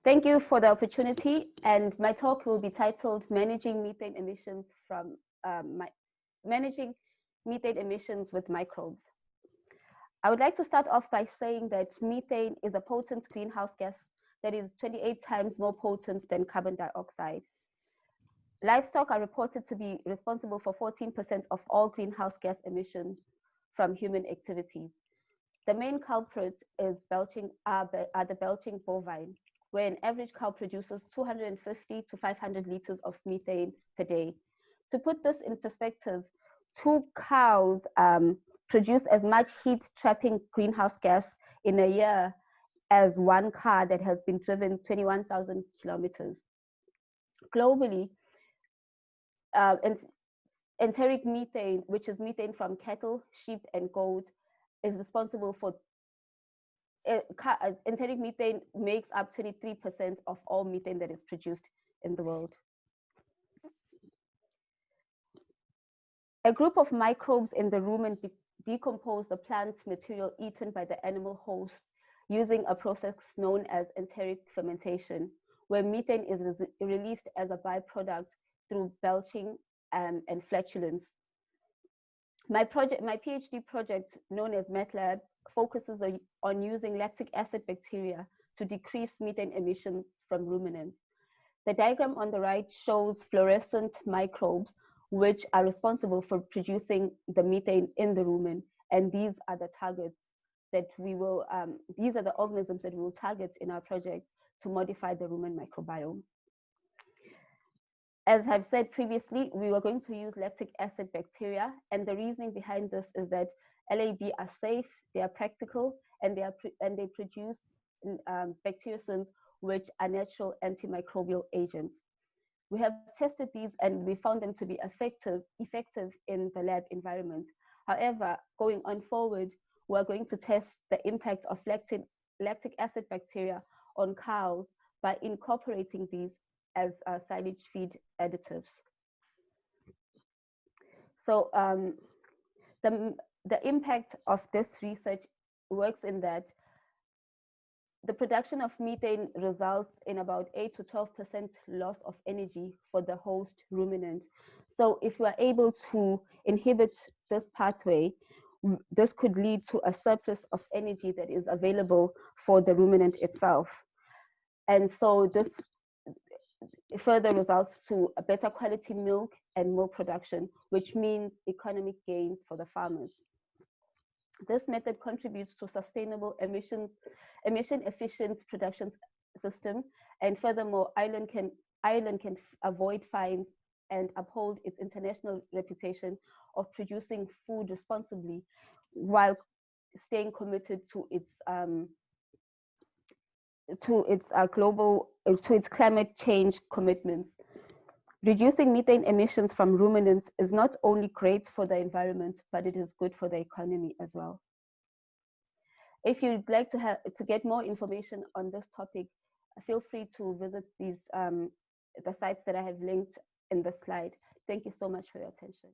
Thank you for the opportunity, and my talk will be titled Managing Methane Emissions with Microbes. I would like to start off by saying that methane is a potent greenhouse gas that is 28 times more potent than carbon dioxide. Livestock are reported to be responsible for 14% of all greenhouse gas emissions from human activities. The main culprit is the belching bovine, where an average cow produces 250 to 500 liters of methane per day. To put this in perspective, 2 cows produce as much heat-trapping greenhouse gas in a year as 1 car that has been driven 21,000 kilometers. Globally, enteric methane, which is methane from cattle, sheep, and goat, is responsible for enteric methane makes up 23% of all methane that is produced in the world. A group of microbes in the rumen decompose the plant material eaten by the animal host using a process known as enteric fermentation, where methane is released as a byproduct through belching and flatulence. My PhD project, known as MATLAB, focuses on using lactic acid bacteria to decrease methane emissions from ruminants. The diagram on the right shows fluorescent microbes, which are responsible for producing the methane in the rumen, and these are the targets that these are the organisms that we will target in our project to modify the rumen microbiome. As I've said previously, we were going to use lactic acid bacteria, and the reasoning behind this is that LAB are safe, they are practical, and they produce bacteriocins, which are natural antimicrobial agents. We have tested these and we found them to be effective in the lab environment. However, going on forward, we're going to test the impact of lactic acid bacteria on cows by incorporating these as silage feed additives. So the impact of this research works in that the production of methane results in about 8 to 12% loss of energy for the host ruminant. So if we are able to inhibit this pathway, this could lead to a surplus of energy that is available for the ruminant itself. And so this further results to a better quality milk and milk production, which means economic gains for the farmers. This method contributes to sustainable emission-efficient production system, and furthermore, Ireland can avoid fines and uphold its international reputation of producing food responsibly, while staying committed to its climate change commitments. Reducing methane emissions from ruminants is not only great for the environment, but it is good for the economy as well. If you'd like to get more information on this topic, feel free to visit the sites that I have linked in the slide. Thank you so much for your attention.